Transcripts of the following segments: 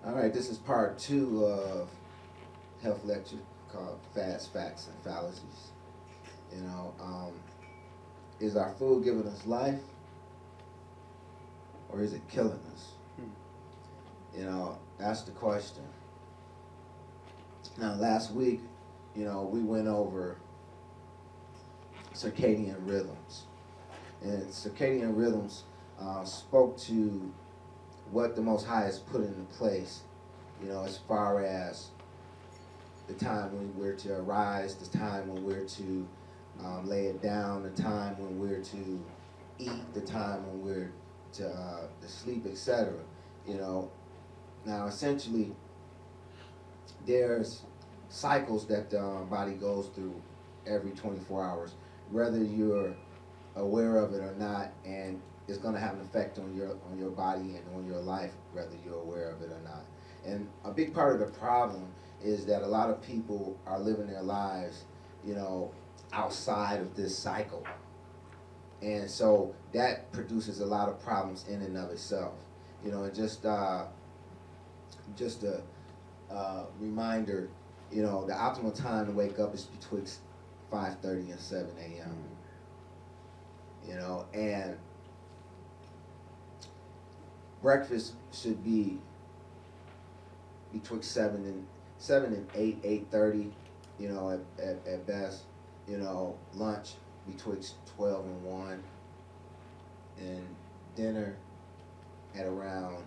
All right, this is part two of health lecture called Fads, Facts, and Fallacies. You know, is our food giving us life or is it killing us? That's the question. Now, last week, we went over circadian rhythms. And circadian rhythms spoke to what the Most High has put into place, as far as the time when we're to arise, the time when we're to lay it down, the time when we're to eat, the time when we're to sleep, etc. Now essentially, there's cycles that the body goes through every 24 hours, whether you're aware of it or not, and it's going to have an effect on your body and on your life, whether you're aware of it or not. And a big part of the problem is that a lot of people are living their lives, outside of this cycle, and so that produces a lot of problems in and of itself. And just a reminder, the optimal time to wake up is betwixt 5:30 and 7 a.m. And breakfast should be betwixt 7 and 8:30, at best. Lunch betwixt 12 and 1, and dinner at around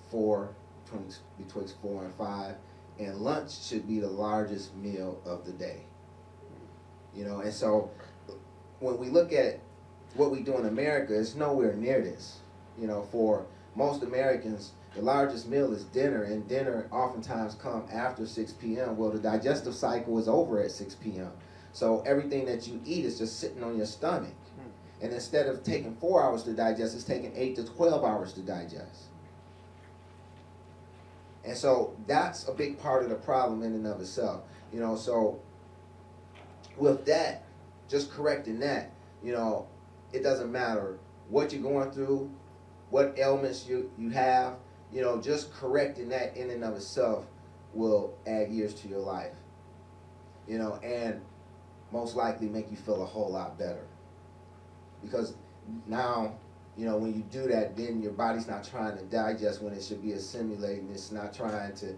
4, betwixt 4 and 5, and lunch should be the largest meal of the day. And so when we look at what we do in America, it's nowhere near this. For most Americans, the largest meal is dinner, and dinner oftentimes come after 6 p.m. Well, the digestive cycle is over at 6 p.m. So everything that you eat is just sitting on your stomach. And instead of taking 4 hours to digest, it's taking 8 to 12 hours to digest. And so that's a big part of the problem in and of itself. So with that, just correcting that, it doesn't matter what you're going through, what ailments you have, just correcting that in and of itself will add years to your life, and most likely make you feel a whole lot better. Because now, when you do that, then your body's not trying to digest when it should be assimilating. It's not trying to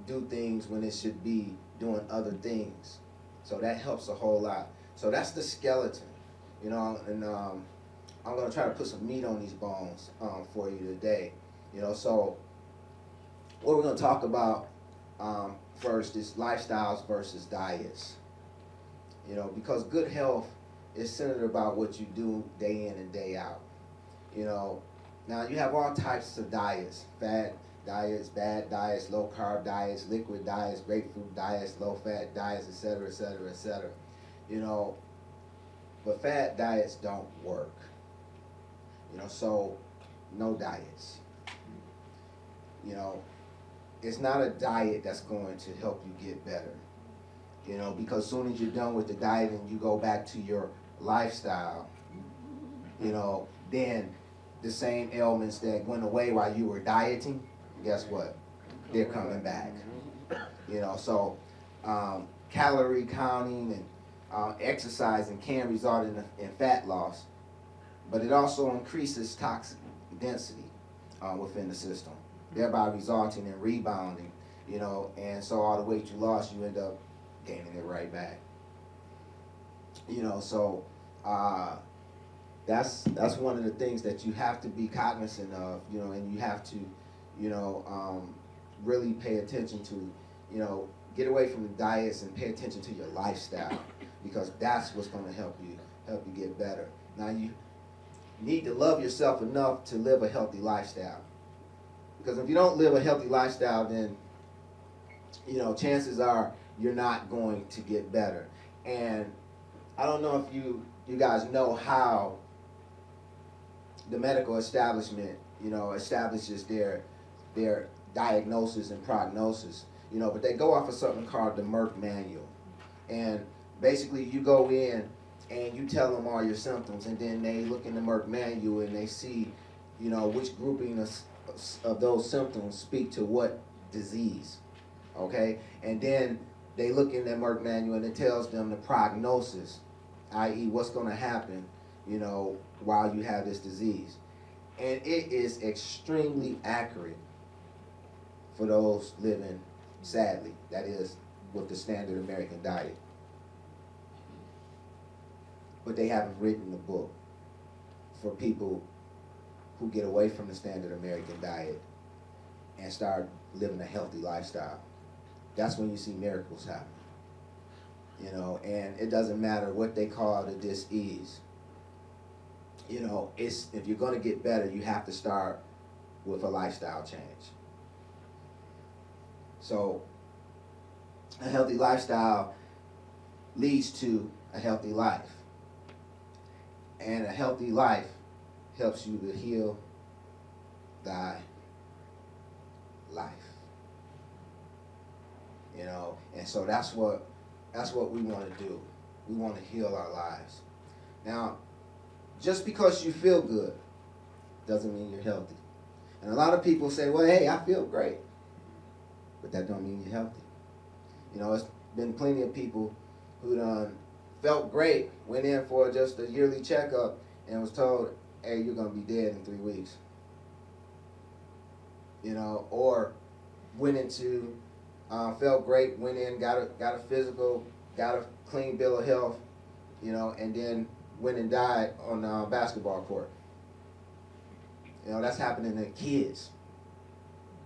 do things when it should be doing other things. So that helps a whole lot. So that's the skeleton, and I'm going to try to put some meat on these bones for you today. So what we're going to talk about first is lifestyles versus diets. Because good health is centered about what you do day in and day out. Now you have all types of diets: fat diets, bad diets, low carb diets, liquid diets, grapefruit diets, low fat diets, etc., etc., etc. But fat diets don't work. So no diets. It's not a diet that's going to help you get better. Because as soon as you're done with the diet and you go back to your lifestyle, then the same ailments that went away while you were dieting, guess what? They're coming back. So calorie counting and exercising can result in fat loss, but it also increases toxic density within the system, thereby resulting in rebounding, and so all the weight you lost, you end up gaining it right back. So that's one of the things that you have to be cognizant of, and you have to, really pay attention to, get away from the diets and pay attention to your lifestyle, because that's what's going to help you get better. Now you need to love yourself enough to live a healthy lifestyle, because if you don't live a healthy lifestyle, then chances are you're not going to get better. And I don't know if you guys know how the medical establishment establishes their diagnosis and prognosis, but they go off of something called the Merck manual. And basically you go in and you tell them all your symptoms, and then they look in the Merck manual and they see which grouping of those symptoms speak to what disease, okay? And then they look in that Merck manual and it tells them the prognosis, i.e. what's going to happen, while you have this disease. And it is extremely accurate for those living, sadly, that is, with the standard American diet. But they haven't written the book for people who get away from the standard American diet and start living a healthy lifestyle. That's when you see miracles happen. And it doesn't matter what they call the disease. If you're going to get better, you have to start with a lifestyle change. So a healthy lifestyle leads to a healthy life. And a healthy life helps you to heal thy life. And so that's what we want to do. We want to heal our lives. Now, just because you feel good doesn't mean you're healthy. And a lot of people say, well, hey, I feel great. But that don't mean you're healthy. It's been plenty of people who done felt great, went in for just a yearly checkup and was told, hey, you're going to be dead in 3 weeks. Or went into, felt great, went in, got a physical, got a clean bill of health, and then went and died on a basketball court. That's happening to kids,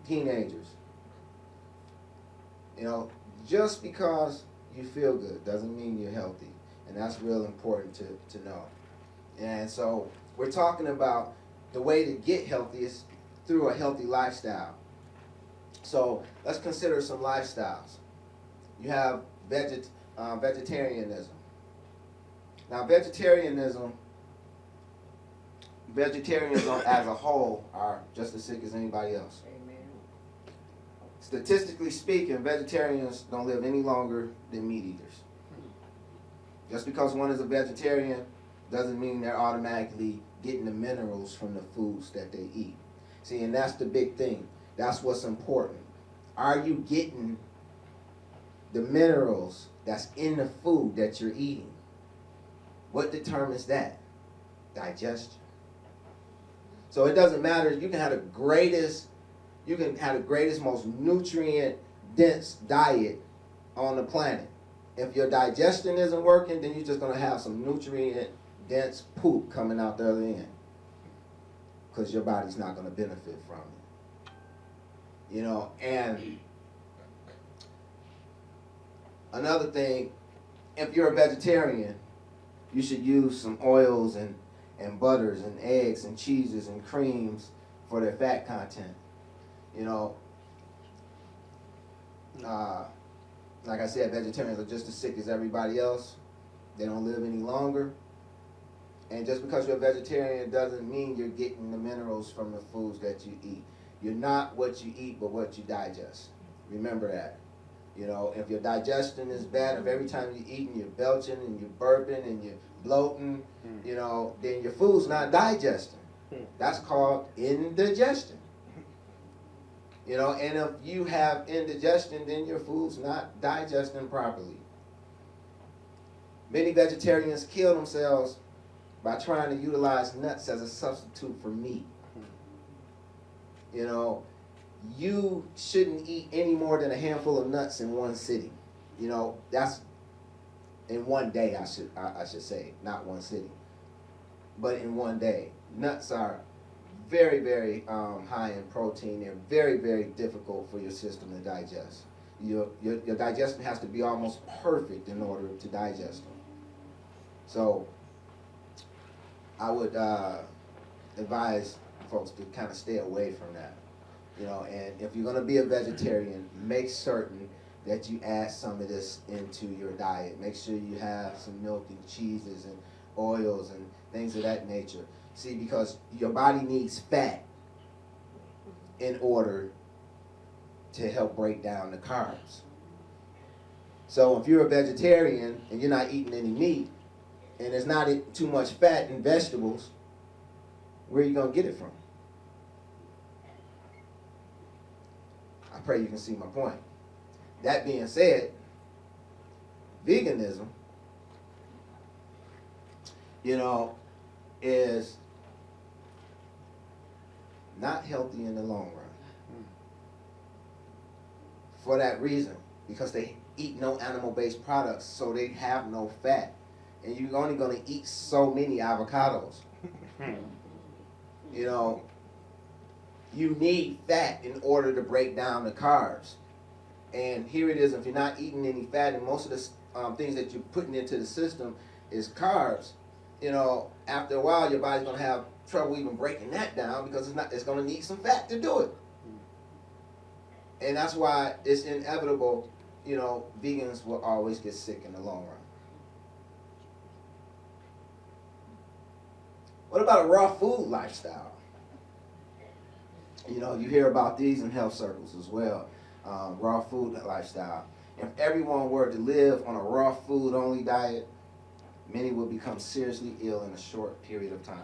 teenagers. Just because you feel good doesn't mean you're healthy. And that's real important to know. And so we're talking about the way to get healthy is through a healthy lifestyle. So let's consider some lifestyles. You have vegetarianism. Now vegetarianism as a whole are just as sick as anybody else. Amen. Statistically speaking, vegetarians don't live any longer than meat eaters. Just because one is a vegetarian doesn't mean they're automatically getting the minerals from the foods that they eat. See, and that's the big thing. That's what's important. Are you getting the minerals that's in the food that you're eating? What determines that? Digestion. So it doesn't matter. You can have the greatest, most nutrient-dense diet on the planet. If your digestion isn't working, then you're just going to have some nutrient-dense poop coming out the other end, because your body's not going to benefit from it. And another thing, if you're a vegetarian, you should use some oils and butters and eggs and cheeses and creams for their fat content. Like I said, vegetarians are just as sick as everybody else. They don't live any longer. And just because you're a vegetarian doesn't mean you're getting the minerals from the foods that you eat. You're not what you eat, but what you digest. Remember that. If your digestion is bad, if every time you're eating you're belching and you're burping and you're bloating, then your food's not digesting. That's called indigestion. And if you have indigestion, then your food's not digesting properly. Many vegetarians kill themselves by trying to utilize nuts as a substitute for meat. You shouldn't eat any more than a handful of nuts in one sitting. That's in one day, I should say, not one sitting, but in one day. Nuts are very, very high in protein. They're very, very difficult for your system to digest. Your digestion has to be almost perfect in order to digest them. So I would advise folks to kind of stay away from that. And if you're going to be a vegetarian, make certain that you add some of this into your diet. Make sure you have some milk and cheeses and oils and things of that nature. See, because your body needs fat in order to help break down the carbs. So if you're a vegetarian and you're not eating any meat, and there's not too much fat in vegetables, where are you going to get it from? I pray you can see my point. That being said, veganism, is not healthy in the long run. For that reason, because they eat no animal-based products, so they have no fat. And you're only going to eat so many avocados. You need fat in order to break down the carbs. And here it is, if you're not eating any fat, and most of the things that you're putting into the system is carbs, after a while your body's going to have trouble even breaking that down, because it's going to need some fat to do it. And that's why it's inevitable, vegans will always get sick in the long run. What about a raw food lifestyle? You hear about these in health circles as well. Raw food lifestyle. If everyone were to live on a raw food only diet, many would become seriously ill in a short period of time.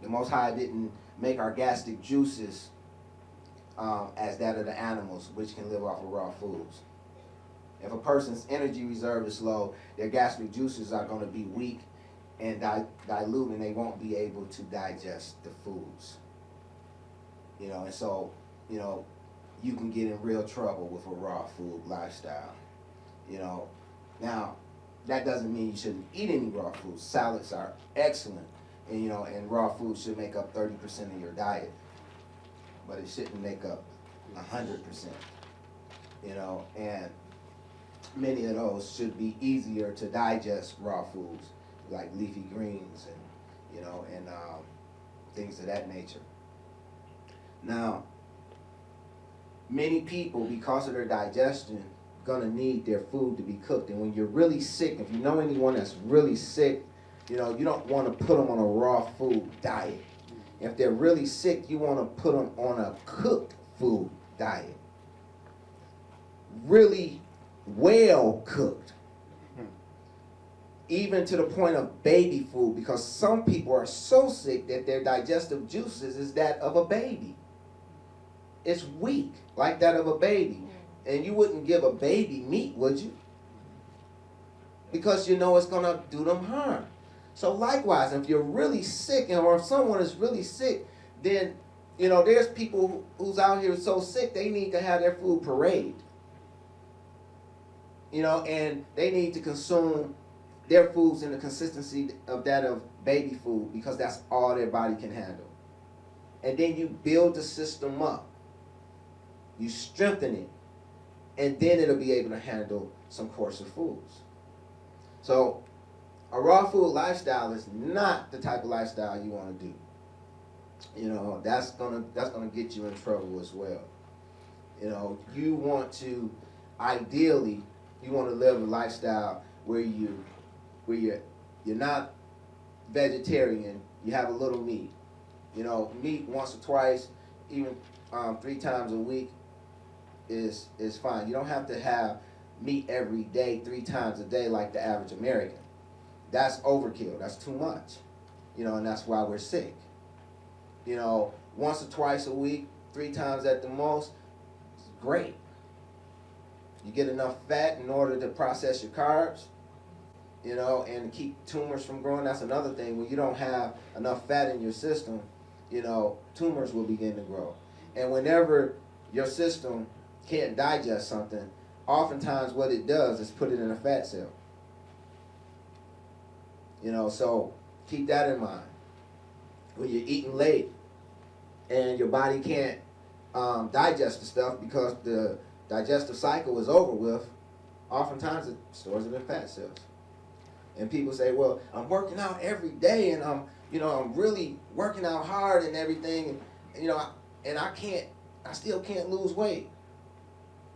The Most High didn't make our gastric juices as that of the animals, which can live off of raw foods. If a person's energy reserve is low, their gastric juices are going to be weak and dilute, and they won't be able to digest the foods. And so, you can get in real trouble with a raw food lifestyle. Now, that doesn't mean you shouldn't eat any raw foods. Salads are excellent, and raw food should make up 30% of your diet, but it shouldn't make up 100%. And many of those should be easier to digest raw foods, like leafy greens and things of that nature. Now, many people, because of their digestion, gonna need their food to be cooked. And when you're really sick, if you know anyone that's really sick, you don't want to put them on a raw food diet. If they're really sick, you want to put them on a cooked food diet. Really well cooked. Even to the point of baby food, because some people are so sick that their digestive juices is that of a baby. It's weak, like that of a baby. And you wouldn't give a baby meat, would you? Because it's going to do them harm. So likewise, if you're really sick, or if someone is really sick, then, there's people who's out here so sick, they need to have their food pureed. And they need to consume their foods in the consistency of that of baby food, because that's all their body can handle. And then you build the system up. You strengthen it. And then it'll be able to handle some coarser foods. So a raw food lifestyle is not the type of lifestyle you want to do. That's gonna get you in trouble as well. You want to, ideally, you want to live a lifestyle where you're not vegetarian. You have a little meat. Meat once or twice, even 3 times a week is fine. You don't have to have meat every day, 3 times a day like the average American. That's overkill. That's too much. And that's why we're sick. Once or twice a week, 3 times at the most, it's great. You get enough fat in order to process your carbs, and keep tumors from growing. That's another thing. When you don't have enough fat in your system, tumors will begin to grow. And whenever your system can't digest something, oftentimes what it does is put it in a fat cell. So keep that in mind. When you're eating late and your body can't digest the stuff because the digestive cycle is over with, oftentimes it stores it in fat cells. And people say, well, I'm working out every day and I'm really working out hard and everything, and I still can't lose weight.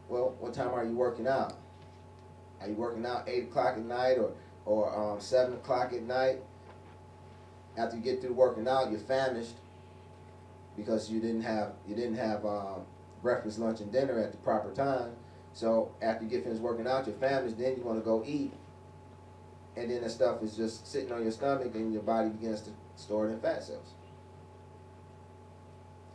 Well, what time are you working out? Are you working out 8 o'clock at night or 7 o'clock at night? After you get through working out, you're famished because you didn't have breakfast, lunch, and dinner at the proper time. So after you get finished working out, you're famished, then you want to go eat. And then the stuff is just sitting on your stomach and your body begins to store it in fat cells.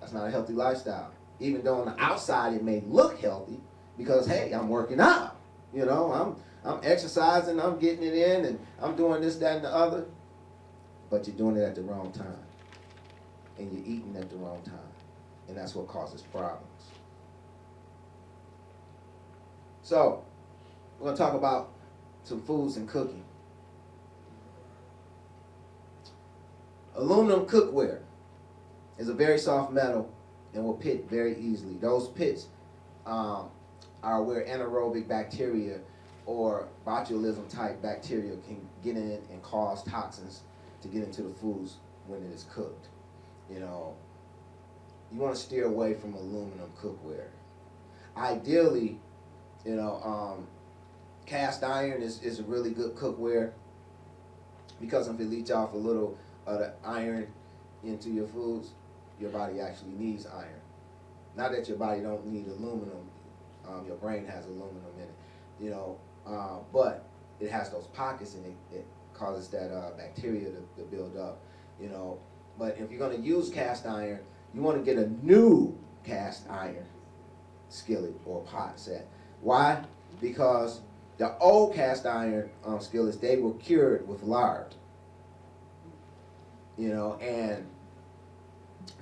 That's not a healthy lifestyle. even though on the outside it may look healthy, because hey, I'm working out. You know, I'm exercising, I'm getting it in, and I'm doing this, that, and the other. But you're doing it at the wrong time, and you're eating at the wrong time, and that's what causes problems. So, we're going to talk about some foods and cooking. Aluminum cookware is a very soft metal and will pit very easily. Those pits are where anaerobic bacteria or botulism type bacteria can get in and cause toxins to get into the foods when it is cooked. You know, you want to steer away from aluminum cookware. Ideally, you know, cast iron is a really good cookware, because if it leach off a little of the iron into your foods, your body actually needs iron. Not that your body don't need aluminum. Your brain has aluminum in it, you know, but it has those pockets, and it causes that bacteria to build up, you know. But if you're going to use cast iron, you want to get a new cast iron skillet or pot set. Why? Because the old cast iron skillets, they were cured with lard, you know, and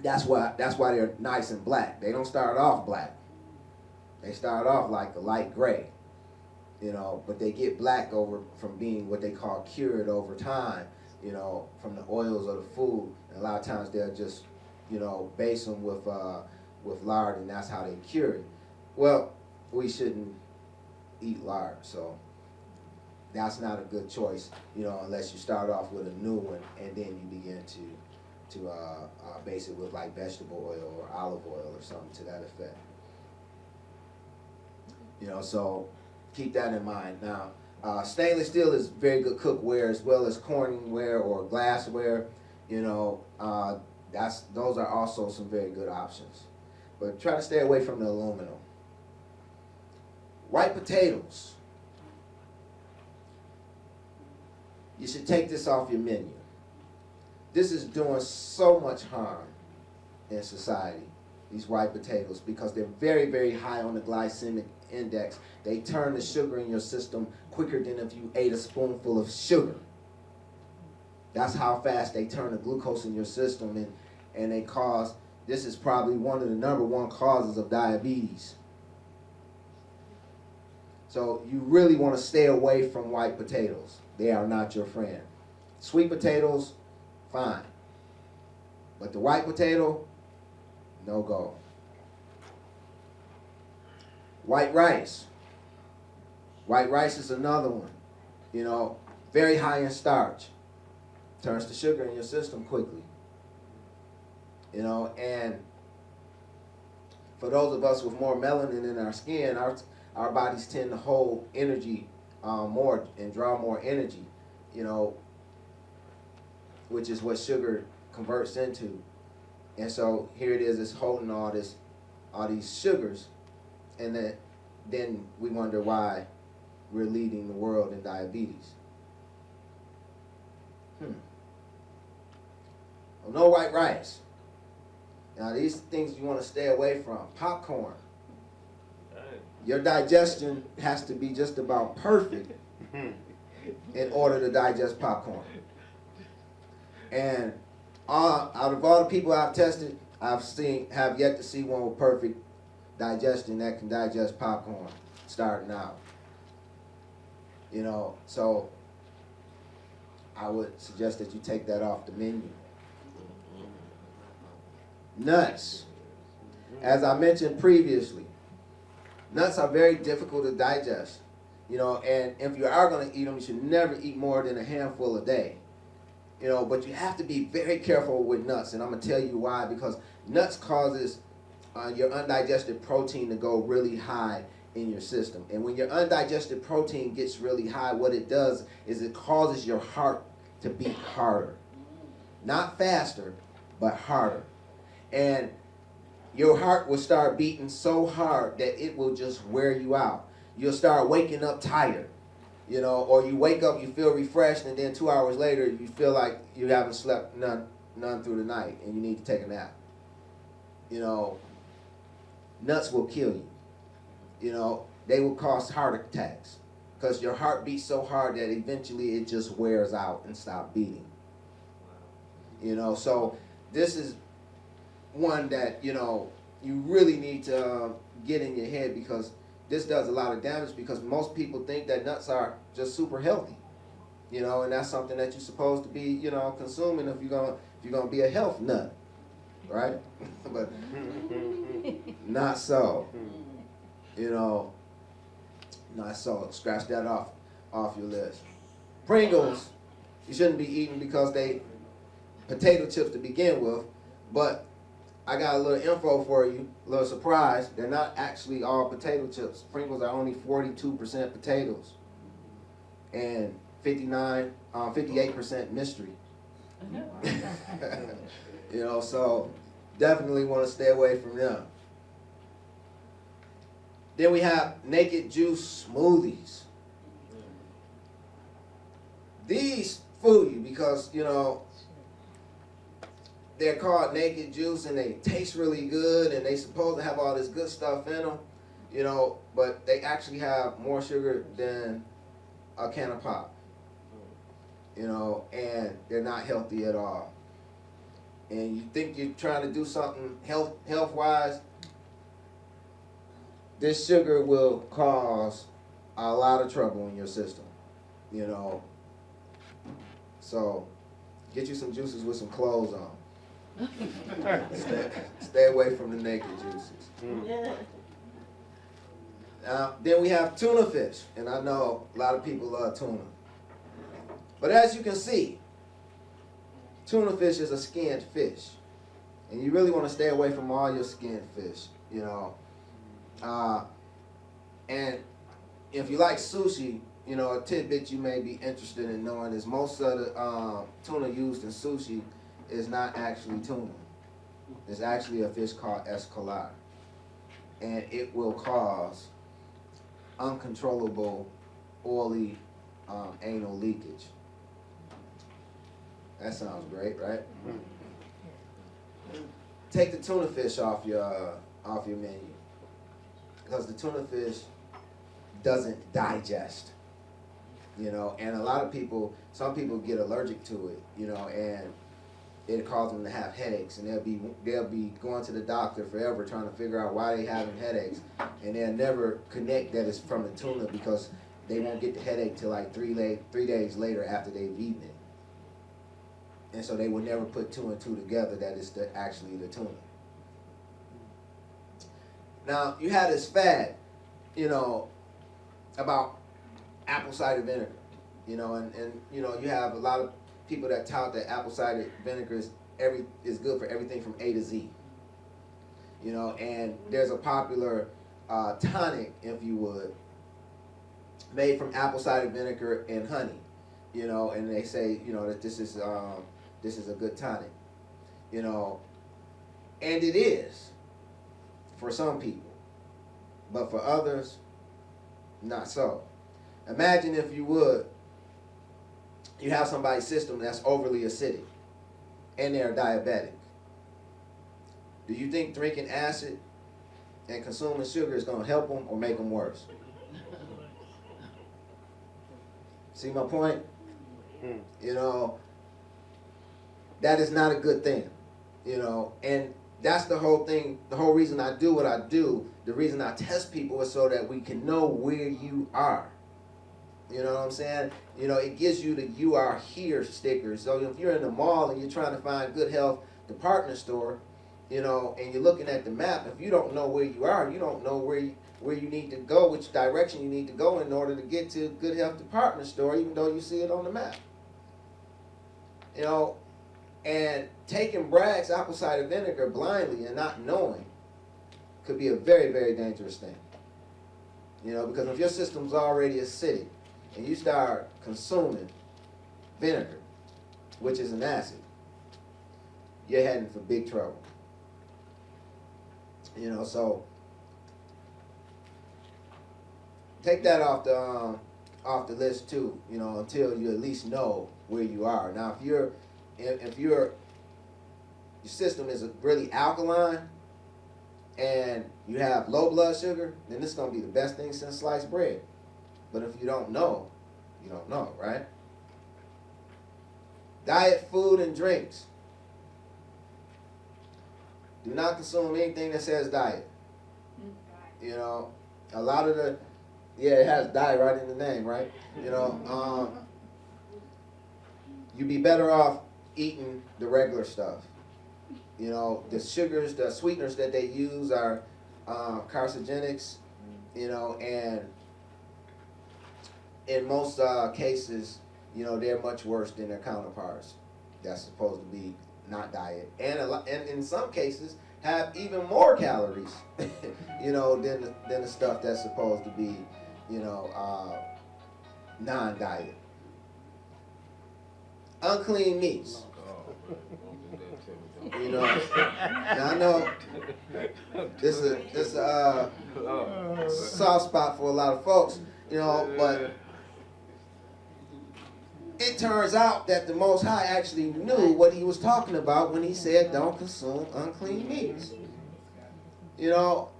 that's why they're nice and black. They don't start off black. They start off like a light gray, you know, but they get black over from being what they call cured over time, you know, from the oils of the food. And a lot of times they'll just, you know, base them with lard, and that's how they cure it. Well, we shouldn't eat lard, so that's not a good choice, you know, unless you start off with a new one and then you begin to base it with like vegetable oil or olive oil or something to that effect. You know, so keep that in mind. Now, stainless steel is very good cookware, as well as corningware or glassware. You know, those are also some very good options. But try to stay away from the aluminum. White potatoes. You should take this off your menu. This is doing so much harm in society, these white potatoes, because they're very, very high on the glycemic index. They turn the sugar in your system quicker than if you ate a spoonful of sugar. That's how fast they turn the glucose in your system, and they cause, this is probably one of the #1 causes of diabetes. So you really want to stay away from white potatoes. They are not your friend. Sweet potatoes, fine. But the white potato, no go. White rice. White rice is another one. You know, very high in starch. Turns the sugar in your system quickly. You know, and for those of us with more melanin in our skin, our bodies tend to hold energy more and draw more energy, you know, which is what sugar converts into. And so here it is, it's holding all these sugars, and then we wonder why we're leading the world in diabetes. Well, no white rice. Now these things you want to stay away from. Popcorn. Your digestion has to be just about perfect in order to digest popcorn. And out of all the people I've tested, have yet to see one with perfect digestion that can digest popcorn starting out. You know, so I would suggest that you take that off the menu. Nuts. As I mentioned previously, nuts are very difficult to digest. You know, and if you are going to eat them, you should never eat more than a handful a day. You know, but you have to be very careful with nuts, and I'm going to tell you why. Because nuts causes your undigested protein to go really high in your system. And when your undigested protein gets really high, what it does is it causes your heart to beat harder. Not faster, but harder. And your heart will start beating so hard that it will just wear you out. You'll start waking up tired, you know, or you wake up, you feel refreshed, and then 2 hours later, you feel like you haven't slept none through the night, and you need to take a nap. You know, nuts will kill you. You know, they will cause heart attacks because your heart beats so hard that eventually it just wears out and stops beating. You know, so this is one that, you know, you really need to get in your head, because this does a lot of damage, because most people think that nuts are just super healthy. You know, and that's something that you're supposed to be, you know, consuming if you're gonna be a health nut, right? But not so. You know, not so. Scratch that off your list. Pringles, you shouldn't be eating because they potato chips to begin with, but I got a little info for you, a little surprise. They're not actually all potato chips. Pringles are only 42% potatoes and 58% mystery. You know, so definitely want to stay away from them. Then we have naked juice smoothies. These fool you because, you know, they're called naked juice and they taste really good and they supposed to have all this good stuff in them, you know, but they actually have more sugar than a can of pop, you know, and they're not healthy at all. And you think you're trying to do something health-wise, this sugar will cause a lot of trouble in your system, you know. So get you some juices with some clothes on. Stay away from the naked juices. Then we have tuna fish, and I know a lot of people love tuna. But as you can see, tuna fish is a skinned fish, and you really want to stay away from all your skinned fish, you know. And if you like sushi, you know, a tidbit you may be interested in knowing is most of the tuna used in sushi is not actually tuna. It's actually a fish called escolar, and it will cause uncontrollable oily anal leakage. That sounds great, right? Take the tuna fish off your menu, because the tuna fish doesn't digest, you know, and a lot of people, some people get allergic to it, you know, and it causes them to have headaches, and they'll be going to the doctor forever trying to figure out why they having headaches, and they'll never connect that it's from the tuna, because they won't get the headache till like 3 days later after they've eaten it. And so they will never put 2 and 2 together that it's actually the tuna. Now, you had this fad, you know, about apple cider vinegar, you know, and you know, you have a lot of people that tout that apple cider vinegar is good for everything from A to Z, you know, and there's a popular tonic, if you would, made from apple cider vinegar and honey, you know, and they say, you know, that this is a good tonic, you know, and it is for some people, but for others, not so. Imagine, if you would, you have somebody's system that's overly acidic and they're diabetic. Do you think drinking acid and consuming sugar is going to help them or make them worse? See my point? You know, that is not a good thing, you know, and that's the whole thing. The whole reason I do what I do, the reason I test people, is so that we can know where you are. You know what I'm saying? You know, it gives you the "you are here" stickers. So if you're in the mall and you're trying to find good health department store, you know, and you're looking at the map, if you don't know where you are, you don't know where you need to go, which direction you need to go in order to get to a good health department store, even though you see it on the map. You know, and taking Bragg's apple cider vinegar blindly and not knowing could be a very, very dangerous thing. You know, because if your system's already acidic and you start consuming vinegar, which is an acid, you're heading for big trouble. You know, so take that off the list too, you know, until you at least know where you are. Now, if your system is really alkaline, and you have low blood sugar, then this is going to be the best thing since sliced bread. But if you don't know, you don't know, right? Diet, food, and drinks. Do not consume anything that says diet. You know, a lot of the, yeah, it has diet right in the name, right? You know, you'd be better off eating the regular stuff. You know, the sugars, the sweeteners that they use are carcinogenics, you know, and in most cases, you know, they're much worse than their counterparts that's supposed to be not diet. And in some cases, have even more calories, you know, than the stuff that's supposed to be, you know, non-diet. Unclean meats. You know, now I know this is a soft spot for a lot of folks, you know, but it turns out that the Most High actually knew what he was talking about when he said don't consume unclean meats. You know,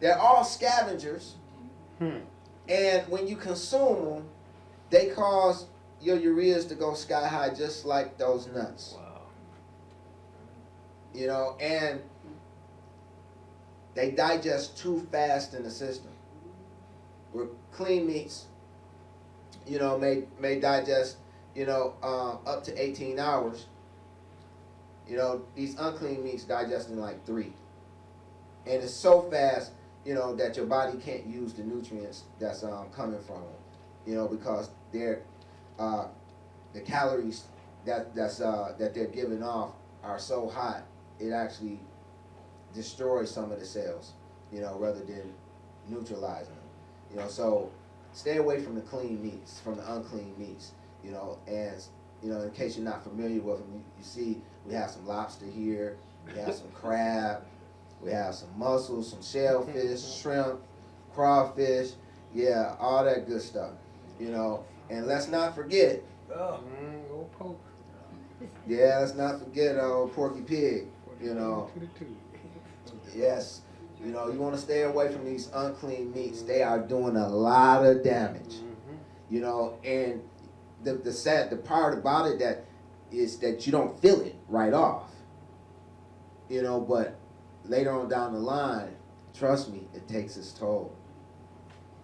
they're all scavengers, and when you consume them, they cause your ureas to go sky high just like those nuts. Wow. You know, and they digest too fast in the system. Where clean meats, you know, may digest, you know, up to 18 hours. You know, these unclean meats digest in like 3. And it's so fast, you know, that your body can't use the nutrients that's coming from them. You know, because they're the calories that they're giving off are so hot, it actually destroys some of the cells, you know, rather than neutralizing them. You know, so stay away from the clean meats, from the unclean meats, you know, and, you know, in case you're not familiar with them, you see we have some lobster here, we have some crab, we have some mussels, some shellfish, shrimp, crawfish, yeah, all that good stuff, you know. And let's not forget, yeah, let's not forget old Porky Pig, you know. Yes, you know, you want to stay away from these unclean meats. They are doing a lot of damage, you know. And the part about it that is that you don't feel it right off, you know. But later on down the line, trust me, it takes its toll.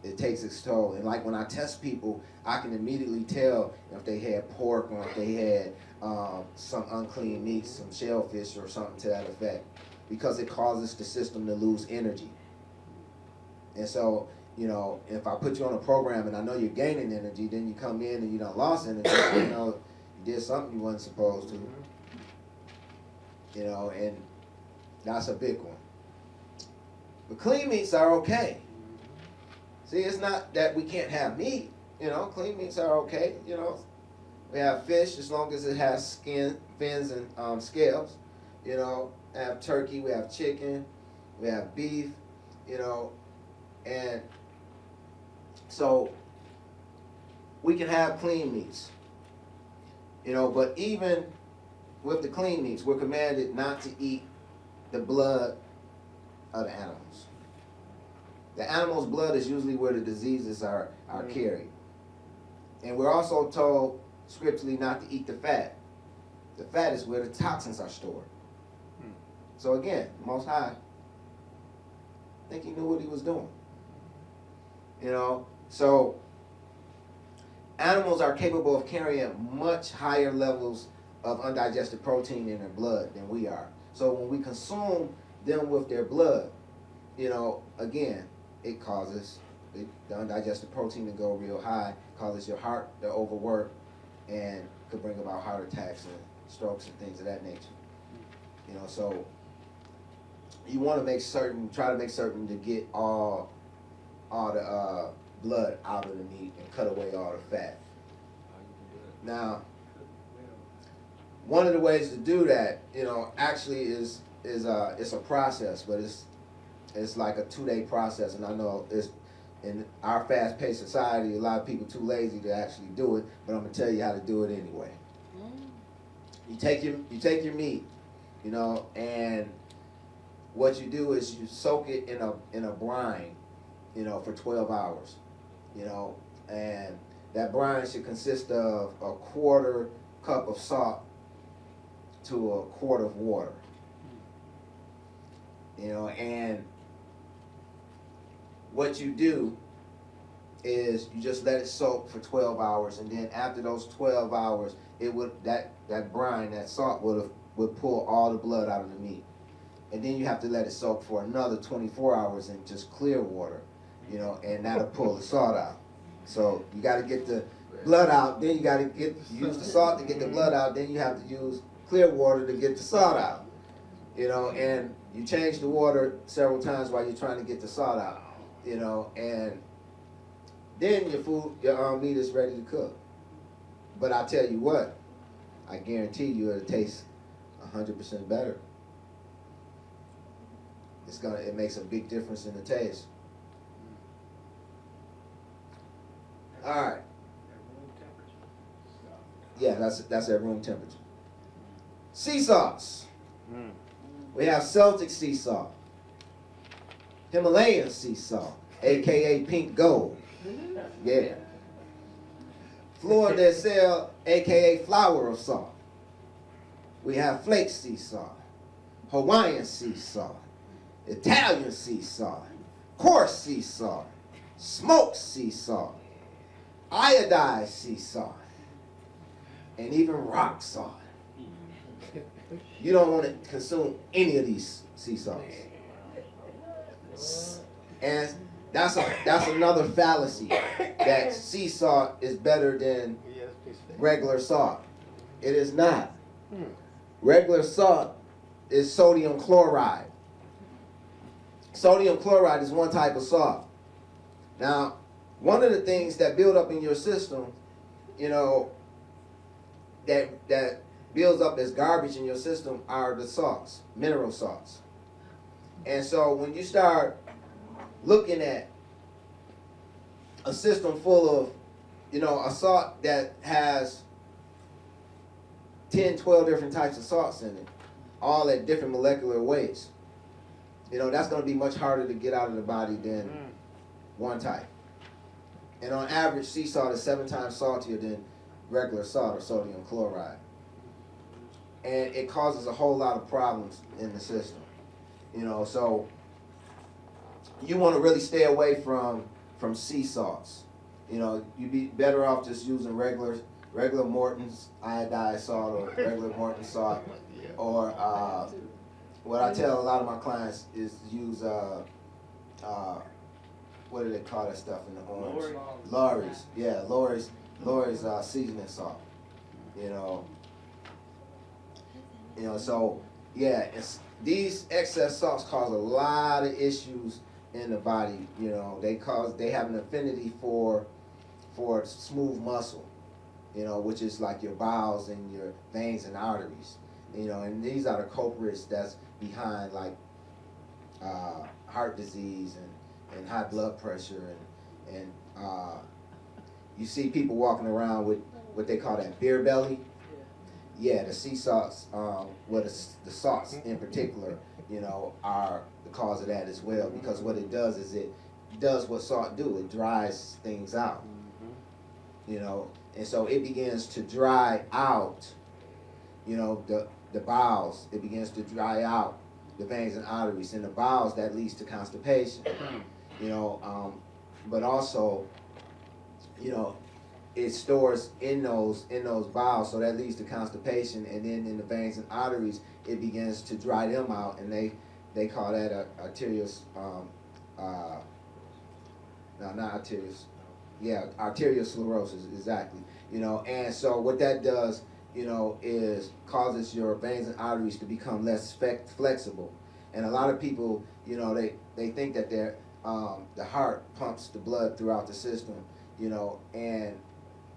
It takes its toll. And like when I test people, I can immediately tell if they had pork or if they had some unclean meats, some shellfish or something to that effect, because it causes the system to lose energy. And so, you know, if I put you on a program and I know you're gaining energy, then you come in and you done lost energy, you know, you did something you wasn't supposed to. You know, and that's a big one. But clean meats are okay. See, it's not that we can't have meat, you know, clean meats are okay, you know. We have fish as long as it has skin, fins, and scales, you know. We have turkey, we have chicken, we have beef, you know, and so we can have clean meats, you know, but even with the clean meats, we're commanded not to eat the blood of the animals. The animal's blood is usually where the diseases are carried. And we're also told scripturally not to eat the fat. The fat is where the toxins are stored. So again, Most High, I think he knew what he was doing. You know, so animals are capable of carrying much higher levels of undigested protein in their blood than we are. So when we consume them with their blood, you know, again, it causes the undigested protein to go real high, causes your heart to overwork, and could bring about heart attacks and strokes and things of that nature. You know, so you want to try to make certain to get all the blood out of the meat and cut away all the fat. Now, one of the ways to do that, you know, actually is it's a process, but it's like a 2-day process, and I know it's in our fast-paced society, a lot of people too lazy to actually do it, but I'm gonna tell you how to do it anyway. You take your meat, you know, and what you do is you soak it in a brine, for 12 hours, and that brine should consist of a quarter cup of salt to a quart of water, and what you do is you just let it soak for 12 hours, and then after those 12 hours, it would that brine, that salt would pull all the blood out of the meat. And then you have to let it soak for another 24 hours in just clear water, and that'll pull the salt out. So you got to get the blood out, then you got to use the salt to get the blood out, then you have to use clear water to get the salt out, and you change the water several times while you're trying to get the salt out, and then your meat is ready to cook. But I tell you what, I guarantee you it'll taste 100% better. It makes a big difference in the taste. All right. Yeah, that's at room temperature. Sea salts. We have Celtic sea salt, Himalayan sea salt, aka pink gold. Yeah. Fleur de sel, aka flower of salt. We have flake sea salt, Hawaiian sea salt, Italian sea salt, coarse sea salt, smoked sea salt, iodized sea salt, and even rock salt. You don't want to consume any of these sea salts. And that's another fallacy, that sea salt is better than regular salt. It is not. Regular salt is sodium chloride. Sodium chloride is one type of salt. Now, one of the things that build up in your system, that builds up as garbage in your system are the salts, mineral salts. And so when you start looking at a system full of, a salt that has 10, 12 different types of salts in it, all at different molecular weights, that's going to be much harder to get out of the body than one type. And on average, sea salt is 7 times saltier than regular salt or sodium chloride. And it causes a whole lot of problems in the system. So you want to really stay away from sea salts. You'd be better off just using regular Morton's iodized salt or regular Morton salt. Or what I tell a lot of my clients is to use what do they call that stuff in the orange? Lawry's. Yeah, Lawry's seasoning salt. So yeah, these excess salts cause a lot of issues in the body. They have an affinity for smooth muscle, which is like your bowels and your veins and arteries. And these are the culprits that's behind like heart disease and high blood pressure and you see people walking around with what they call that beer belly. Yeah, the sea salts, the salts in particular, are the cause of that as well. Because what it does is it does what salt do. It dries things out. And so it begins to dry out, the bowels. It begins to dry out the veins and arteries. In the bowels, that leads to constipation. But also, it stores in those bowels, so that leads to constipation, and then in the veins and arteries, it begins to dry them out, and they call that arteriosclerosis, exactly. And so what that does, is causes your veins and arteries to become less flexible, and a lot of people, they think that the heart pumps the blood throughout the system, and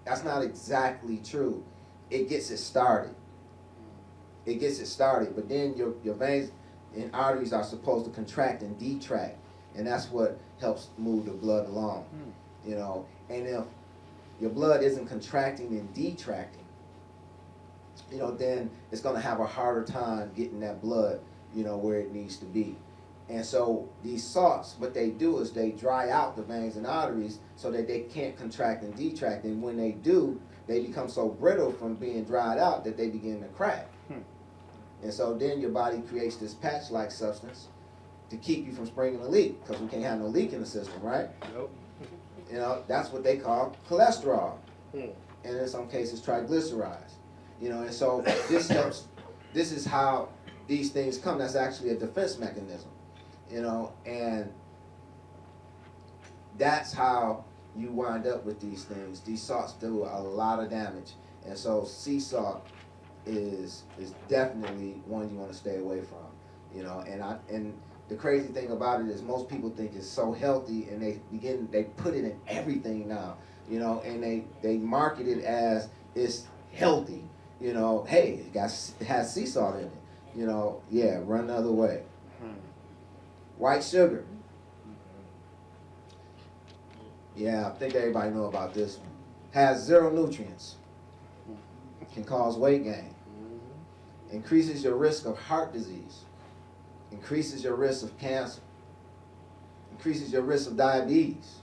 that's not exactly true. It gets it started. But then your veins and arteries are supposed to contract and detract, and that's what helps move the blood along. And if your blood isn't contracting and detracting, then it's going to have a harder time getting that blood, where it needs to be. And so these salts, what they do is they dry out the veins and arteries so that they can't contract and detract. And when they do, they become so brittle from being dried out that they begin to crack. And so then your body creates this patch-like substance to keep you from springing a leak, because we can't have no leak in the system, right? Nope. You know, that's what they call cholesterol. And in some cases, triglycerides. You know, and so this helps, this is how these things come. That's actually a defense mechanism. You know, and that's how you wind up with these things. These salts do a lot of damage. And so sea salt is definitely one you want to stay away from. You know, and the crazy thing about it is most people think it's so healthy, and they put it in everything now. You know, and they market it as it's healthy. You know, hey, it has sea salt in it. You know, yeah, run the other way. White sugar. Yeah, I think everybody know about this one. Has 0 nutrients. Can cause weight gain. Increases your risk of heart disease. Increases your risk of cancer. Increases your risk of diabetes.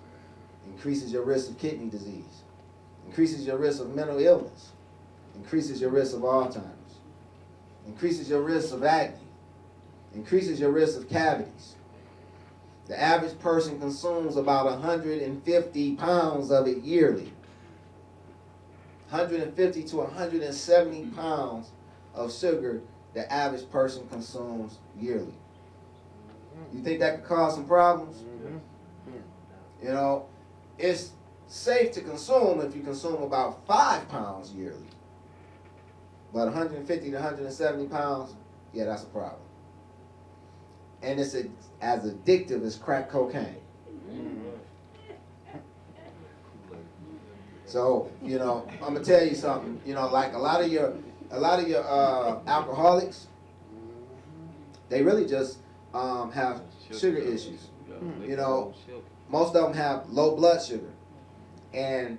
Increases your risk of kidney disease. Increases your risk of mental illness. Increases your risk of Alzheimer's. Increases your risk of acne. Increases your risk of cavities. The average person consumes about 150 pounds of it yearly. 150 to 170 pounds of sugar the average person consumes yearly. You think that could cause some problems? You know, it's safe to consume if you consume about 5 pounds yearly. But 150 to 170 pounds, yeah, that's a problem. And it's as addictive as crack cocaine. So, you know, I'm gonna tell you something. You know, like a lot of your alcoholics, they really just have sugar issues. You know, most of them have low blood sugar, and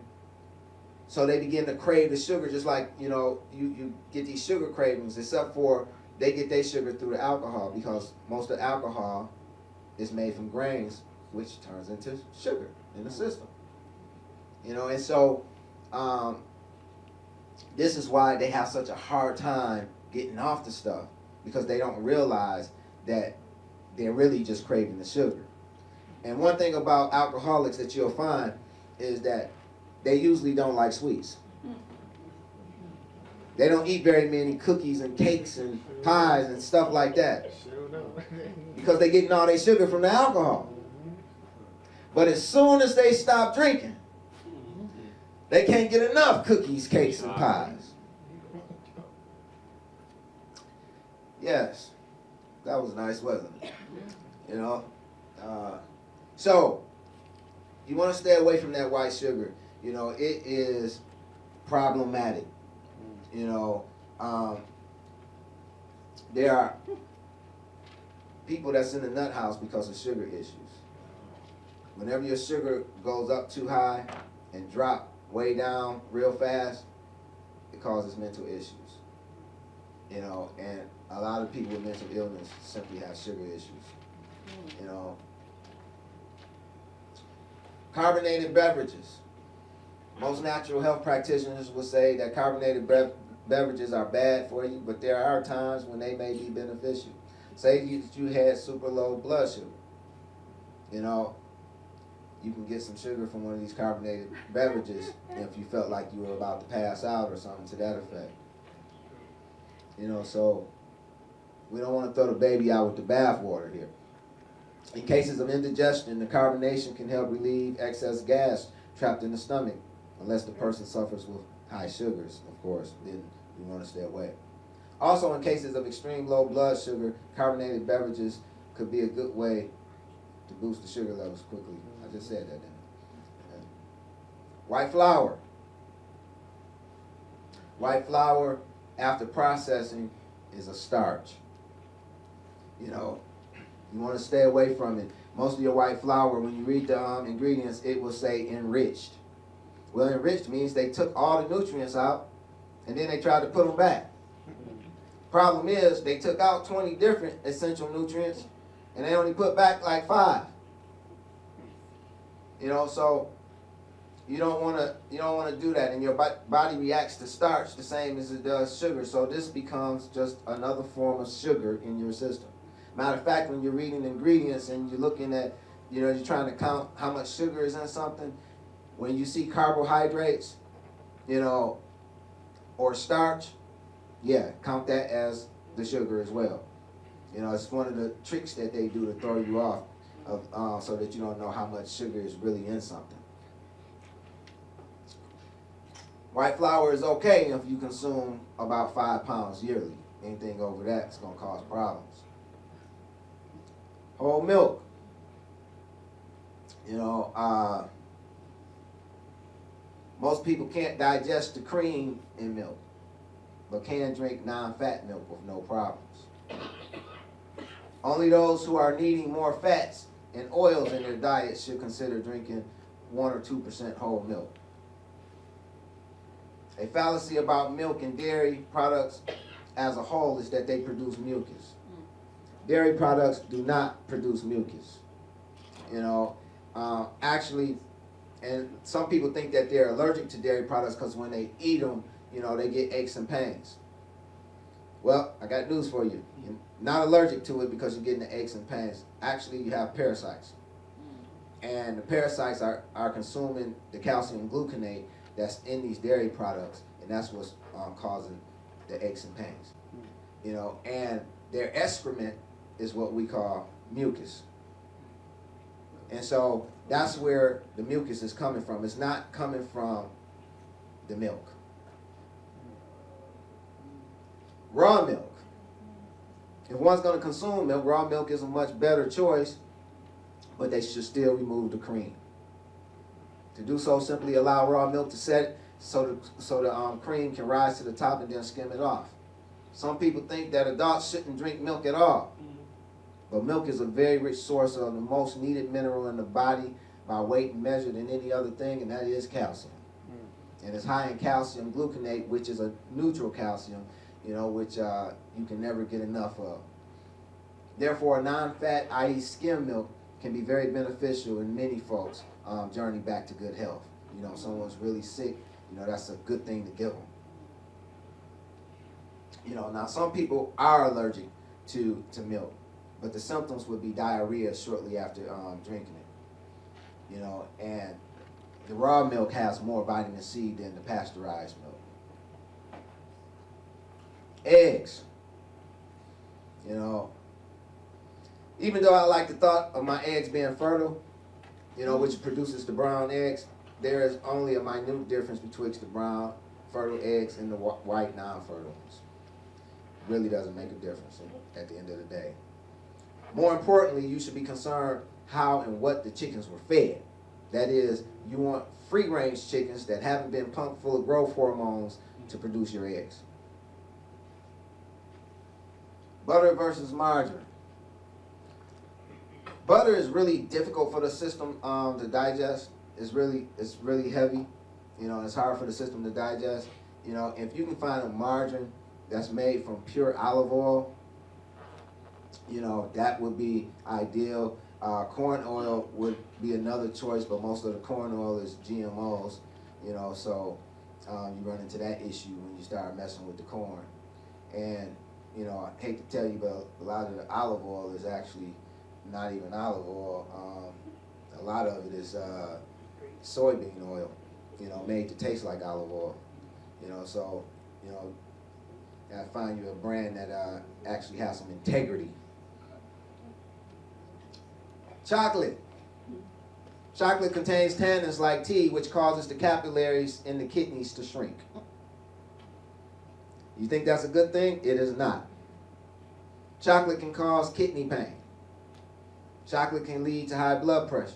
so they begin to crave the sugar, just like, you know, you get these sugar cravings, except for they get their sugar through the alcohol, because most of alcohol is made from grains, which turns into sugar in the system. You know, and so this is why they have such a hard time getting off the stuff, because they don't realize that they're really just craving the sugar. And one thing about alcoholics that you'll find is that they usually don't like sweets. They don't eat very many cookies and cakes and pies and stuff like that, because they're getting all their sugar from the alcohol. But as soon as they stop drinking, they can't get enough cookies, cakes, and pies. Yes, that was nice, wasn't it? You know? So, you want to stay away from that white sugar. You know, it is problematic. You know, there are people that's in the nut house because of sugar issues. Whenever your sugar goes up too high and drop way down real fast, it causes mental issues. You know, and a lot of people with mental illness simply have sugar issues. You know, carbonated beverages. Most natural health practitioners will say that carbonated beverages are bad for you, but there are times when they may be beneficial. Say you had super low blood sugar. You know, you can get some sugar from one of these carbonated beverages if you felt like you were about to pass out or something to that effect. You know, so we don't want to throw the baby out with the bathwater here. In cases of indigestion, the carbonation can help relieve excess gas trapped in the stomach, unless the person suffers with high sugars, of course, then we want to stay away. Also, in cases of extreme low blood sugar, carbonated beverages could be a good way to boost the sugar levels quickly. I just said that, didn't I? Okay. White flour. White flour, after processing, is a starch. You know, you want to stay away from it. Most of your white flour, when you read the ingredients, it will say enriched. Well, enriched means they took all the nutrients out and then they tried to put them back. Problem is, they took out 20 different essential nutrients and they only put back like 5. So you don't want to do that, and your body reacts to starch the same as it does sugar. So this becomes just another form of sugar in your system. Matter of fact, when you're reading ingredients and you're looking at, you're trying to count how much sugar is in something, when you see carbohydrates, or starch, yeah, count that as the sugar as well. It's one of the tricks that they do to throw you off, so that you don't know how much sugar is really in something. White flour is okay if you consume about 5 pounds yearly. Anything over that is going to cause problems. Whole milk. Most people can't digest the cream in milk, but can drink non-fat milk with no problems. Only those who are needing more fats and oils in their diet should consider drinking 1 or 2% whole milk. A fallacy about milk and dairy products as a whole is that they produce mucus. Dairy products do not produce mucus. Actually, and some people think that they're allergic to dairy products because when they eat them, they get aches and pains. Well, I got news for you. You're not allergic to it because you're getting the aches and pains. Actually, you have parasites. And the parasites are consuming the calcium gluconate that's in these dairy products, and that's what's causing the aches and pains. And their excrement is what we call mucus. And so that's where the mucus is coming from. It's not coming from the milk. Raw milk. If one's going to consume milk, raw milk is a much better choice, but they should still remove the cream. To do so, simply allow raw milk to set so the cream can rise to the top and then skim it off. Some people think that adults shouldn't drink milk at all. But milk is a very rich source of the most needed mineral in the body by weight measured than any other thing, and that is calcium. And it's high in calcium gluconate, which is a neutral calcium, which you can never get enough of. Therefore, non-fat, i.e. skim milk, can be very beneficial in many folks' journey back to good health. Someone's really sick, that's a good thing to give them. Now some people are allergic to milk, but the symptoms would be diarrhea shortly after drinking it. And the raw milk has more vitamin C than the pasteurized milk. Eggs. Even though I like the thought of my eggs being fertile, which produces the brown eggs, there is only a minute difference betwixt the brown fertile eggs and the white non-fertile ones. It really doesn't make a difference at the end of the day. More importantly, you should be concerned how and what the chickens were fed. That is, you want free-range chickens that haven't been pumped full of growth hormones to produce your eggs. Butter versus margarine. Butter is really difficult for the system to digest. It's really heavy. It's hard for the system to digest. If you can find a margarine that's made from pure olive oil, that would be ideal. Corn oil would be another choice, but most of the corn oil is GMOs, so you run into that issue when you start messing with the corn. And, I hate to tell you, but a lot of the olive oil is actually not even olive oil. A lot of it is soybean oil, made to taste like olive oil. So, gotta find you a brand that actually has some integrity. Chocolate. Chocolate contains tannins like tea, which causes the capillaries in the kidneys to shrink. You think that's a good thing? It is not. Chocolate can cause kidney pain. Chocolate can lead to high blood pressure.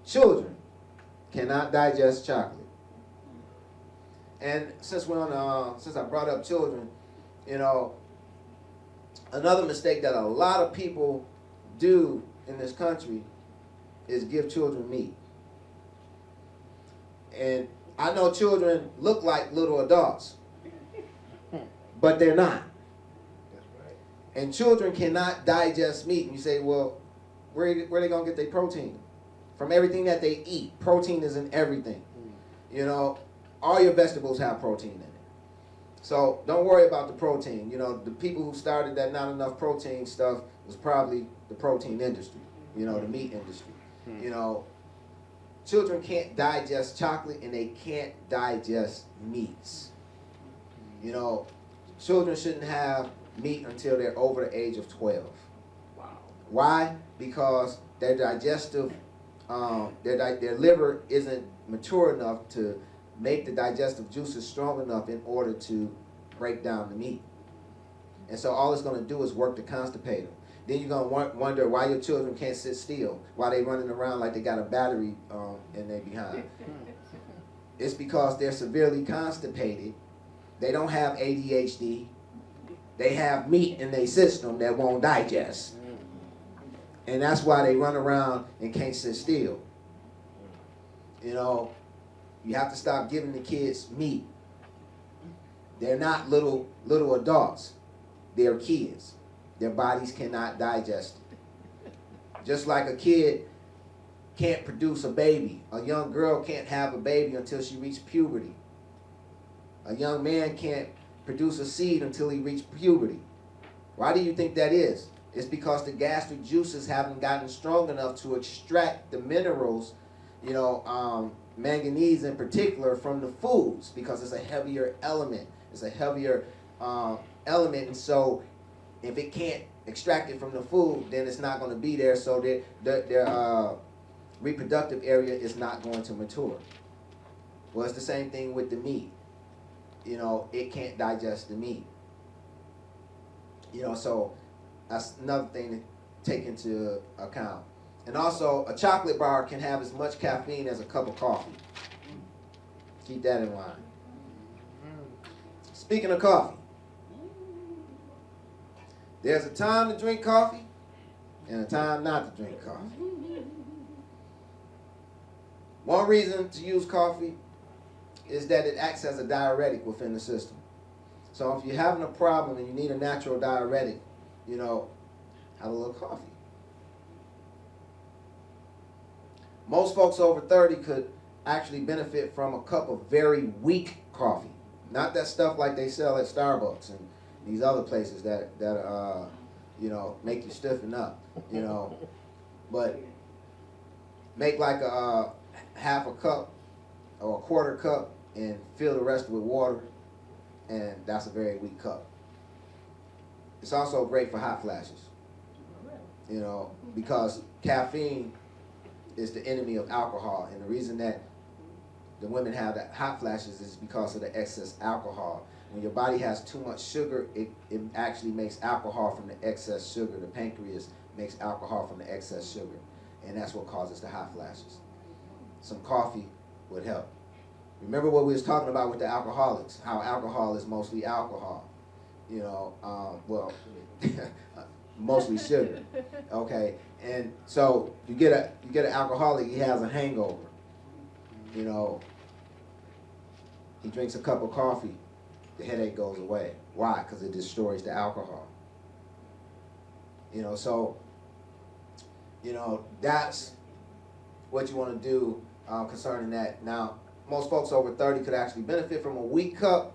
Children cannot digest chocolate. And since I brought up children, another mistake that a lot of people do in this country is give children meat. And I know children look like little adults, but they're not. And children cannot digest meat. And you say, well, where are they going to get their protein? From everything that they eat. Protein is in everything. You know, all your vegetables have protein in it. So don't worry about the protein. You know, the people who started that not enough protein stuff was probably the protein industry, you know, the meat industry. You know, children can't digest chocolate and they can't digest meats. You know, children shouldn't have meat until they're over the age of 12. Wow. Why? Because their digestive, their liver isn't mature enough to make the digestive juices strong enough in order to break down the meat. And so all it's going to do is work to constipate them. Then you're going to wonder why your children can't sit still, why they running around like they got a battery in their behind. It's because they're severely constipated. They don't have ADHD. They have meat in their system that won't digest. And that's why they run around and can't sit still. You know, you have to stop giving the kids meat. They're not little adults. They're kids. Their bodies cannot digest it. Just like a kid can't produce a baby. A young girl can't have a baby until she reaches puberty. A young man can't produce a seed until he reaches puberty. Why do you think that is? It's because the gastric juices haven't gotten strong enough to extract the minerals, you know, manganese in particular, from the foods, because it's a heavier element. It's a heavier element, and so if it can't extract it from the food, then it's not going to be there, so their reproductive area is not going to mature. Well, it's the same thing with the meat. You know, it can't digest the meat. You know, so that's another thing to take into account. And also, a chocolate bar can have as much caffeine as a cup of coffee. Keep that in mind. Speaking of coffee, there's a time to drink coffee and a time not to drink coffee. One reason to use coffee is that it acts as a diuretic within the system. So if you're having a problem and you need a natural diuretic, you know, have a little coffee. Most folks over 30 could actually benefit from a cup of very weak coffee. Not that stuff like they sell at Starbucks and these other places that you know, make you stiffen up, you know. But make like a half a cup or a quarter cup and fill the rest with water, and that's a very weak cup. It's also great for hot flashes, you know, because caffeine is the enemy of alcohol, and the reason that the women have the hot flashes is because of the excess alcohol. When your body has too much sugar, it actually makes alcohol from the excess sugar. The pancreas makes alcohol from the excess sugar, and that's what causes the hot flashes. Some coffee would help. Remember what we was talking about with the alcoholics, how alcohol is mostly alcohol, you know, well, mostly sugar, okay? And so you get an alcoholic, he has a hangover, you know, he drinks a cup of coffee, the headache goes away. Why? Because it destroys the alcohol. You know, so, you know, that's what you want to do concerning that. Now, most folks over 30 could actually benefit from a weak cup,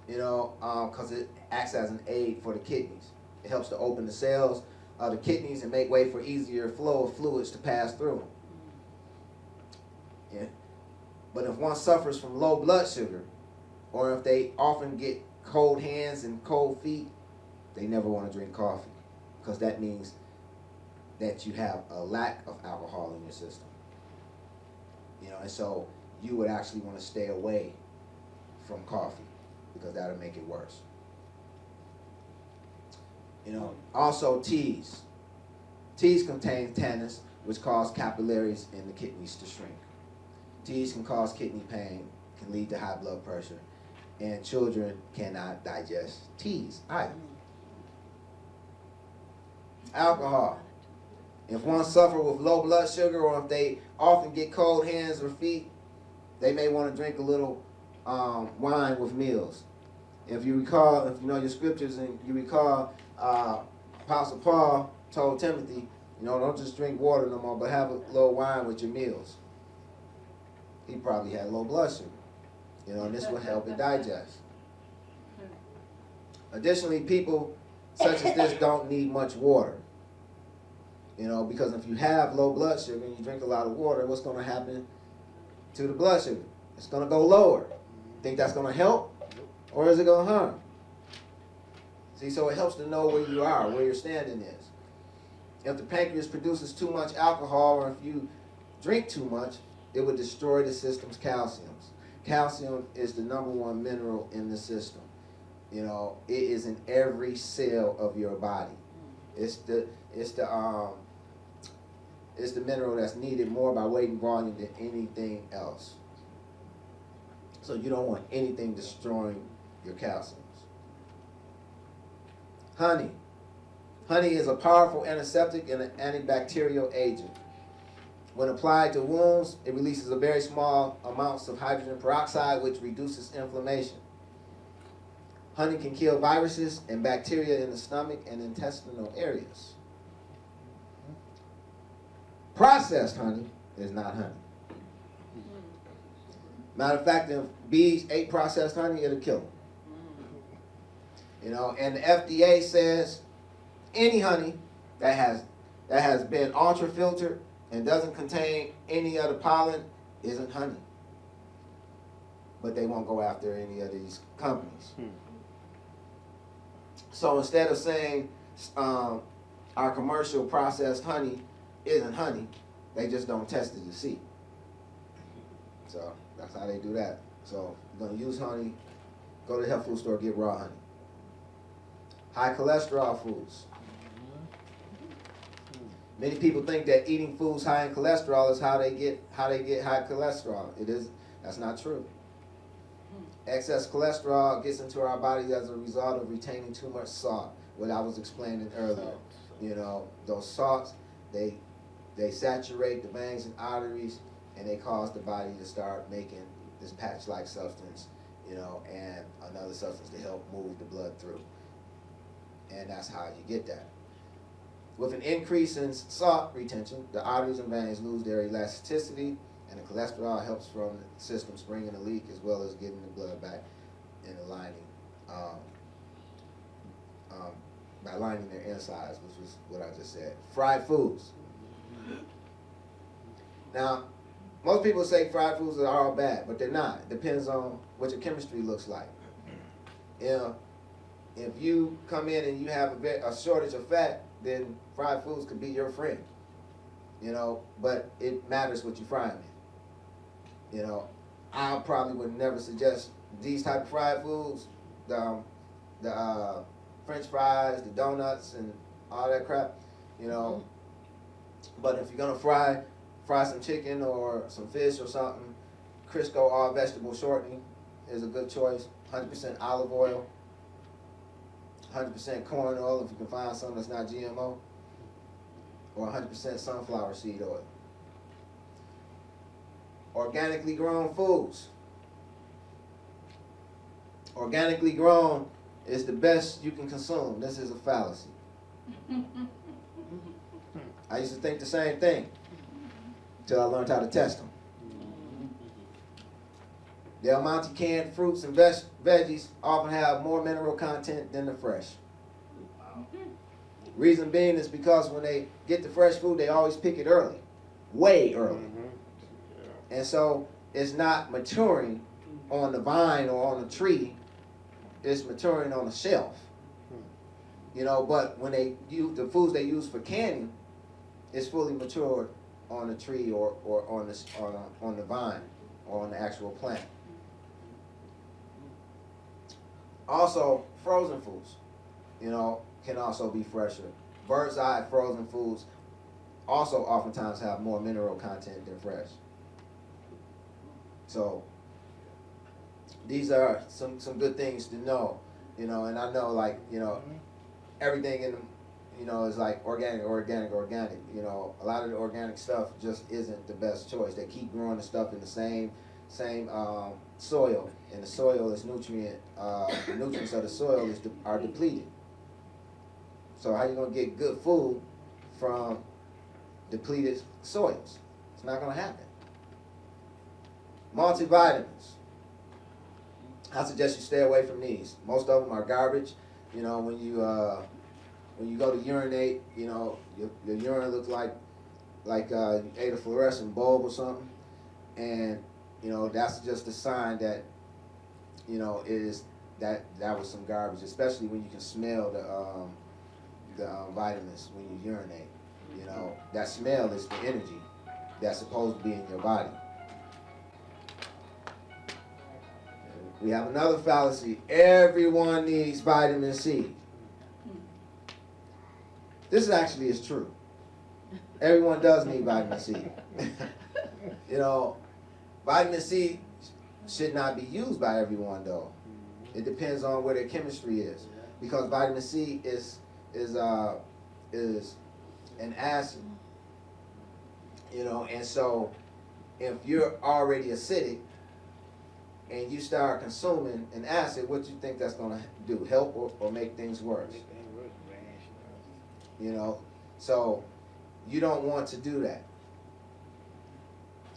you know, because it acts as an aid for the kidneys. It helps to open the cells of the kidneys and make way for easier flow of fluids to pass through them. Yeah. But if one suffers from low blood sugar, or if they often get cold hands and cold feet, they never want to drink coffee, because that means that you have a lack of alcohol in your system. You know, and so you would actually want to stay away from coffee, because that'll make it worse. You know, also teas. Teas contain tannins, which cause capillaries in the kidneys to shrink. Teas can cause kidney pain, can lead to high blood pressure, and children cannot digest teas either. Alcohol. If one suffers with low blood sugar, or if they often get cold hands or feet, they may want to drink a little wine with meals. If you recall, if you know your scriptures and you recall, Apostle Paul told Timothy, don't just drink water no more, but have a little wine with your meals. He probably had low blood sugar, and this will help it digest. Additionally, people such as this don't need much water, because if you have low blood sugar and you drink a lot of water, what's going to happen to the blood sugar? It's going to go lower. Think that's going to help, or is it going to harm? See, so it helps to know where you are, where your standing is. If the pancreas produces too much alcohol, or if you drink too much, it would destroy the system's calcium. Calcium is the #1 mineral in the system. It is in every cell of your body. It's the mineral that's needed more by weight and volume than anything else. So you don't want anything destroying your calciums. Honey. Honey is a powerful antiseptic and an antibacterial agent. When applied to wounds, it releases a very small amounts of hydrogen peroxide, which reduces inflammation. Honey can kill viruses and bacteria in the stomach and intestinal areas. Processed honey is not honey. Matter of fact, if bees ate processed honey, it'll kill them. And the FDA says any honey that has been ultra filtered and doesn't contain any other pollen isn't honey. But they won't go after any of these companies. So instead of saying our commercial processed honey isn't honey, they just don't test it to see. So that's how they do that. So if you're going to use honey, go to the health food store, get raw honey. High cholesterol foods. Many people think that eating foods high in cholesterol is how they get high cholesterol. That's not true. Excess cholesterol gets into our bodies as a result of retaining too much salt, what I was explaining earlier. Those salts, they saturate the veins and arteries, and they cause the body to start making this patch-like substance, and another substance to help move the blood through. And that's how you get that. With an increase in salt retention, the arteries and veins lose their elasticity, and the cholesterol helps from the system springing a leak as well as getting the blood back in the lining, by lining their insides, which was what I just said. Fried foods. Now, most people say fried foods are all bad, but they're not. It depends on what your chemistry looks like. If you come in and you have a shortage of fat, then fried foods could be your friend. But it matters what you fry them in. I probably would never suggest these type of fried foods, the French fries, the donuts, and all that crap. But if you're gonna fry some chicken or some fish or something, Crisco all vegetable shortening is a good choice. 100% olive oil, 100% corn oil if you can find something that's not GMO, or 100% sunflower seed oil. Organically grown foods. Organically grown is the best you can consume. This is a fallacy. I used to think the same thing until I learned how to test them. The El Monte canned fruits and veggies often have more mineral content than the fresh. Reason being is because when they get the fresh food, they always pick it early, way early. And so it's not maturing on the vine or on the tree, it's maturing on the shelf. But when they use the foods they use for canning, it's fully matured on the tree or on the vine or on the actual plant. Also, frozen foods, can also be fresher. Bird's eye frozen foods also oftentimes have more mineral content than fresh. So these are some good things to know, and I know everything in them, is like organic. A lot of the organic stuff just isn't the best choice. They keep growing the stuff in the same same soil, and the soil is the nutrients of the soil are depleted. So how you gonna get good food from depleted soils? It's not gonna happen. Multivitamins. I suggest you stay away from these. Most of them are garbage. You know, when you go to urinate, you know, your urine looks like you ate a fluorescent bulb or something, and you know that's just a sign that you know that was some garbage. Especially when you can smell the vitamins when you urinate. You know, that smell is the energy that's supposed to be in your body. We have another fallacy. Everyone needs vitamin C. This actually is true. Everyone does need vitamin C. You know, vitamin C should not be used by everyone though. It depends on where their chemistry is, because vitamin C is an acid. You know, and so if you're already acidic and you start consuming an acid, what do you think that's going to do? Help or make things worse? You know, so you don't want to do that.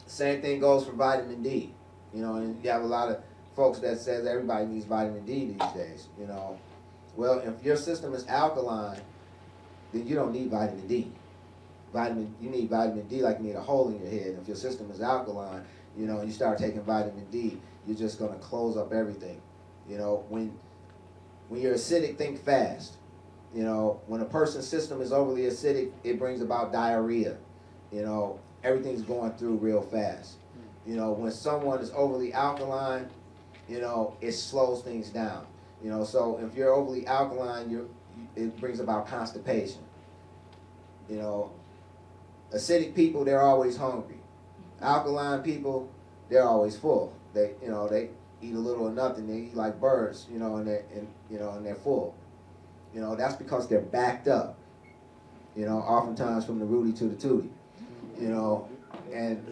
Same thing goes for vitamin D. You know, and you have a lot of folks that says everybody needs vitamin D these days. You know, well, if your system is alkaline, then you don't need vitamin D. You need vitamin D like you need a hole in your head. If your system is alkaline, you know, and you start taking vitamin D, you're just going to close up everything. You know, when you're acidic, think fast. You know, when a person's system is overly acidic, it brings about diarrhea. You know, everything's going through real fast. You know, when someone is overly alkaline, you know, it slows things down. You know, so if you're overly alkaline, it brings about constipation. You know, acidic people, they're always hungry. Alkaline people, they're always full. They eat a little or nothing. They eat like birds. You know, and they're full. You know, that's because they're backed up. You know, oftentimes from the rooty to the tooty. You know, and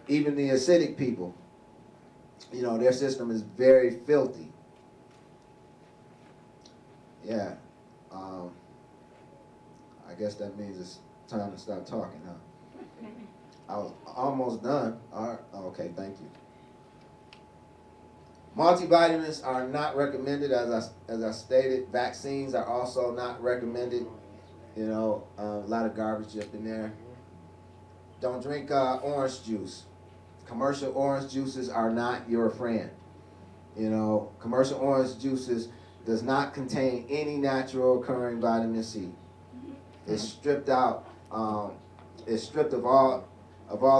even the acidic people, you know, their system is very filthy. Yeah. I guess that means it's time to stop talking, huh? I was almost done. All right. Okay, thank you. Multivitamins are not recommended, as I stated. Vaccines are also not recommended. You know, a lot of garbage up in there. Don't drink orange juice. Commercial orange juices are not your friend. You know, commercial orange juices does not contain any natural occurring vitamin C. It's stripped out. It's stripped of all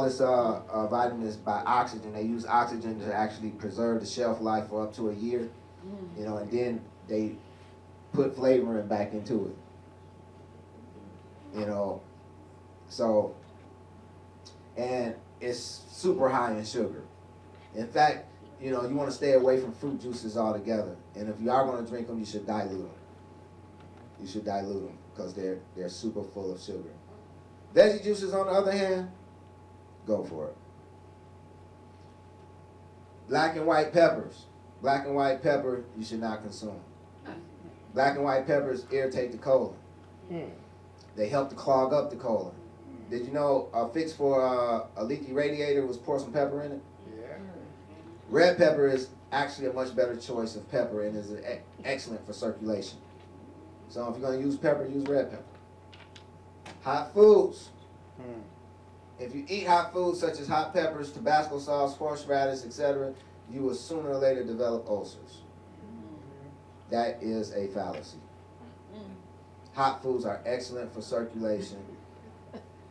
its vitamins by oxygen. They use oxygen to actually preserve the shelf life for up to a year. You know, and then they put flavoring back into it. You know, so, and it's super high in sugar. In fact, you know, you want to stay away from fruit juices altogether. And if you are going to drink them, you should dilute them. You should dilute them because they're super full of sugar. Veggie juices, on the other hand, go for it. Black and white peppers. Black and white pepper, you should not consume. Black and white peppers irritate the colon. They help to clog up the colon. Did you know a fix for a leaky radiator was pour some pepper in it? Yeah. Red pepper is actually a much better choice of pepper and is excellent for circulation. So if you're going to use pepper, use red pepper. Hot foods. If you eat hot foods such as hot peppers, Tabasco sauce, horseradish, etc., you will sooner or later develop ulcers. That is a fallacy. Hot foods are excellent for circulation.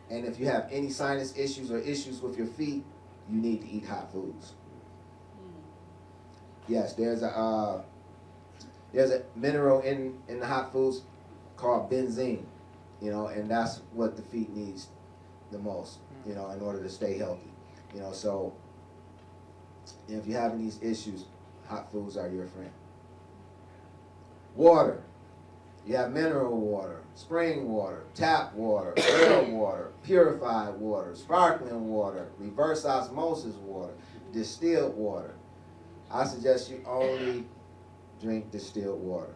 And if you have any sinus issues or issues with your feet, you need to eat hot foods. Yes, there's a mineral in the hot foods called benzene, you know, and that's what the feet needs the most, you know, in order to stay healthy. You know, so if you're having these issues, hot foods are your friend. Water. You have mineral water, spring water, tap water, well water, purified water, sparkling water, reverse osmosis water. distilled water. I suggest you only drink distilled water.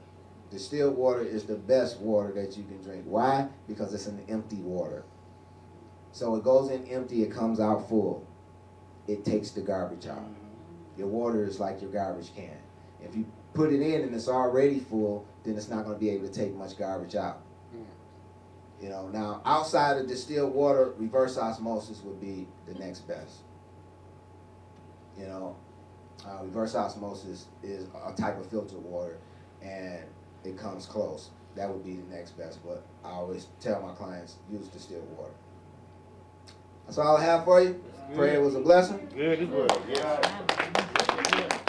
Distilled water is the best water that you can drink. Why? Because it's an empty water. So it goes in empty, it comes out full. It takes the garbage out. Your water is like your garbage can. If you put it in and it's already full, then it's not going to be able to take much garbage out. You know, now outside of distilled water, reverse osmosis would be the next best. You know, reverse osmosis is a type of filtered water, and it comes close. That would be the next best, but I always tell my clients, use distilled water. That's all I have for you. Pray it was a blessing. Good as well. Yeah.